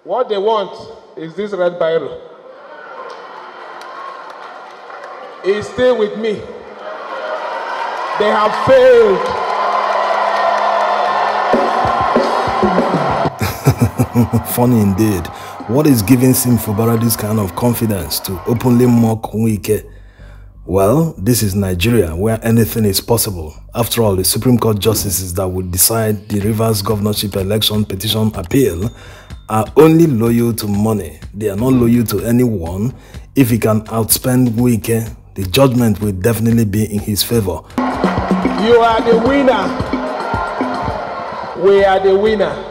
What they want is this red biro. It's still with me. They have failed. Funny indeed. What is giving Sim Fubara this kind of confidence to openly mock Wike? Well, this is Nigeria, where anything is possible. After all, the Supreme Court justices that will decide the Rivers governorship election petition appeal are only loyal to money. They are not loyal to anyone. If he can outspend Wike, the judgment will definitely be in his favor. You are the winner. We are the winner.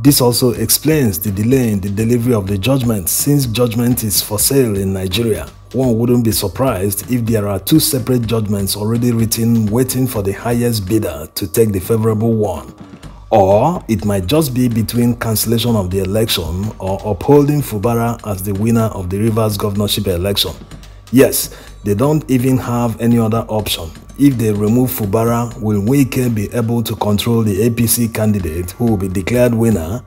This also explains the delay in the delivery of the judgment. Since judgment is for sale in Nigeria, one wouldn't be surprised if there are two separate judgments already written waiting for the highest bidder to take the favorable one. Or it might just be between cancellation of the election or upholding Fubara as the winner of the Rivers governorship election. Yes, they don't even have any other option. If they remove Fubara, will Wike be able to control the APC candidate who will be declared winner?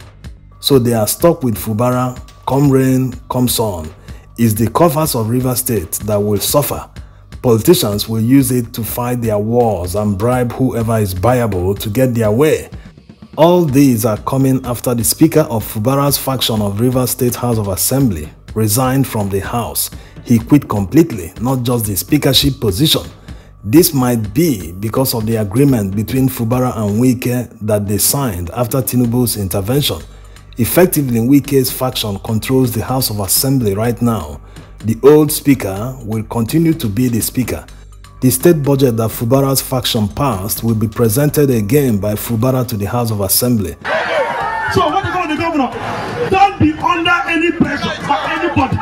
So they are stuck with Fubara, come rain, come sun. It's the coffers of Rivers State that will suffer. Politicians will use it to fight their wars and bribe whoever is buyable to get their way. All these are coming after the Speaker of Fubara's faction of Rivers State House of Assembly resigned from the House. He quit completely, not just the speakership position. This might be because of the agreement between Fubara and Wike that they signed after Tinubu's intervention. Effectively, Wike's faction controls the House of Assembly right now. The old speaker will continue to be the speaker. The state budget that Fubara's faction passed will be presented again by Fubara to the House of Assembly. So what you call the governor? Don't be under any pressure by anybody,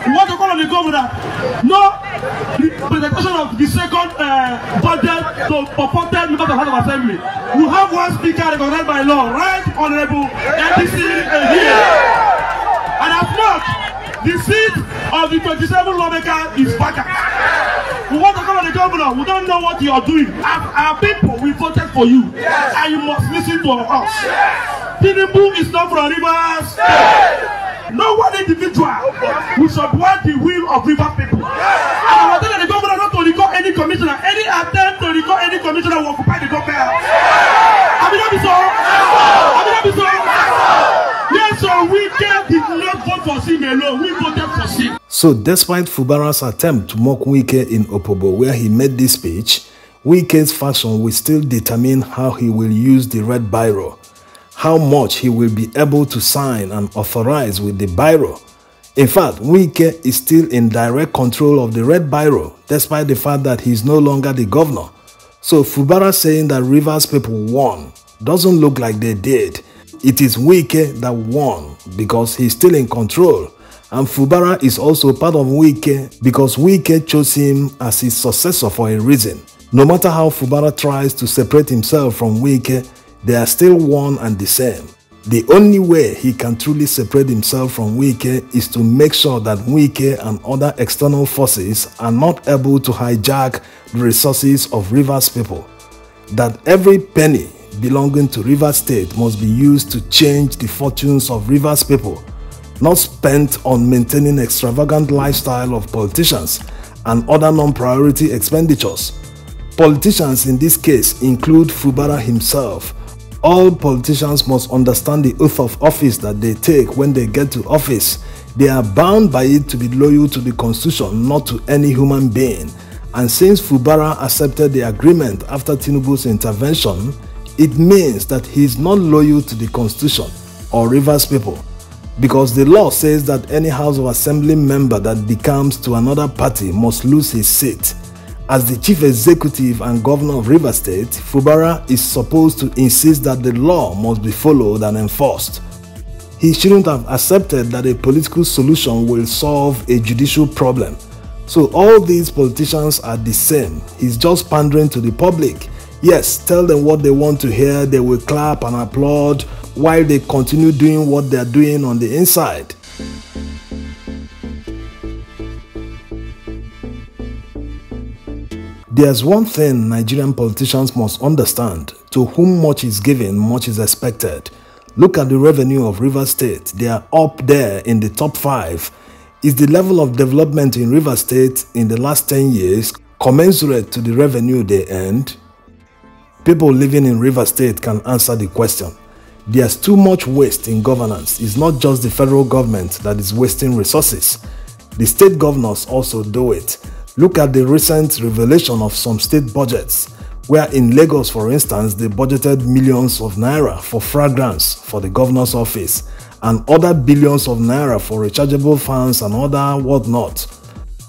What you call the governor? No presentation of the second budget to purported members of the House of Assembly. You have one speaker recognized by law, right, Honorable NDC here. And as much, the seat of the 27 lawmaker is vacant. We want to call the governor. We don't know what you are doing. Our people, we voted for you, and you must listen to us. Tinubu is not from Rivers. No one individual will support the will of Rivers people. And I was telling the governor not to recall any commissioner. Any attempt to recall any commissioner will occupy the government. I mean, that be so. Yes, so we did not vote for Sim alone. We voted for Sim. So despite Fubara's attempt to mock Wike in Opobo where he made this speech, Wike's faction will still determine how he will use the red biro, how much he will be able to sign and authorize with the biro. In fact, Wike is still in direct control of the red biro despite the fact that he is no longer the governor. So Fubara saying that Rivers people won doesn't look like they did. It is Wike that won because he's still in control. And Fubara is also part of Wike because Wike chose him as his successor for a reason. No matter how Fubara tries to separate himself from Wike, they are still one and the same. The only way he can truly separate himself from Wike is to make sure that Wike and other external forces are not able to hijack the resources of Rivers people. That every penny belonging to Rivers State must be used to change the fortunes of Rivers people, not spent on maintaining extravagant lifestyle of politicians and other non-priority expenditures. Politicians in this case include Fubara himself. All politicians must understand the oath of office that they take when they get to office. They are bound by it to be loyal to the constitution, not to any human being. And since Fubara accepted the agreement after Tinubu's intervention, it means that he is not loyal to the constitution or Rivers people. Because the law says that any House of Assembly member that becomes to another party must lose his seat. As the chief executive and governor of Rivers State, Fubara is supposed to insist that the law must be followed and enforced. He shouldn't have accepted that a political solution will solve a judicial problem. So all these politicians are the same. He's just pandering to the public. Yes, tell them what they want to hear, they will clap and applaud while they continue doing what they are doing on the inside. There's one thing Nigerian politicians must understand. To To whom much is given, much is expected. Look at the revenue of Rivers State. They are up there in the top 5. Is the level of development in Rivers State in the last 10 years commensurate to the revenue they earned? People living in Rivers State can answer the question. There's too much waste in governance. It's not just the federal government that is wasting resources. The state governors also do it. Look at the recent revelation of some state budgets, where in Lagos, for instance, they budgeted millions of naira for fragrance for the governor's office and other billions of naira for rechargeable fans and other whatnot.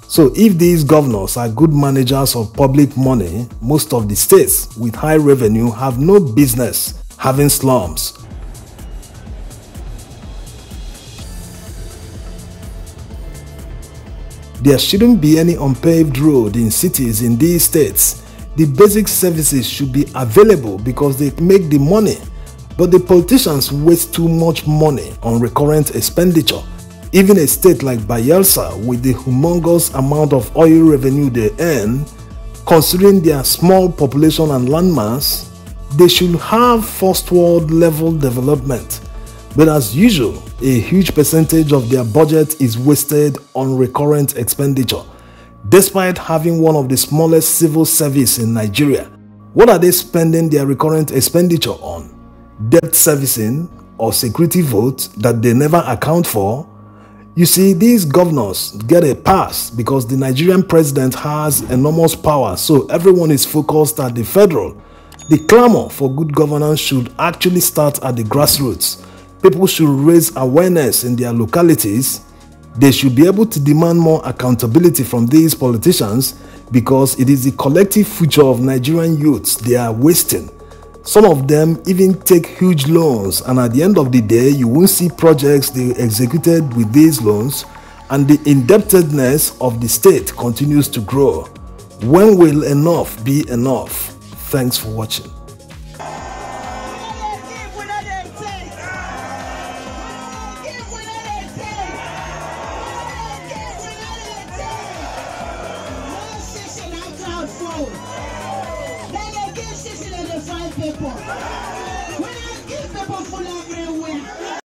So if these governors are good managers of public money, most of the states with high revenue have no business having slums. There shouldn't be any unpaved road in cities in these states. The basic services should be available because they make the money. But the politicians waste too much money on recurrent expenditure. Even a state like Bayelsa, with the humongous amount of oil revenue they earn, considering their small population and landmass, they should have first world level development. But as usual, a huge percentage of their budget is wasted on recurrent expenditure. Despite having one of the smallest civil service in Nigeria, what are they spending their recurrent expenditure on? Debt servicing or security votes that they never account for? You see, these governors get a pass because the Nigerian president has enormous power, so everyone is focused at the federal. The clamor for good governance should actually start at the grassroots. People should raise awareness in their localities. They should be able to demand more accountability from these politicians because it is the collective future of Nigerian youths they are wasting. Some of them even take huge loans, and at the end of the day, you won't see projects they executed with these loans, and the indebtedness of the state continues to grow. When will enough be enough? Thanks for watching. People. When I give people full everywhere.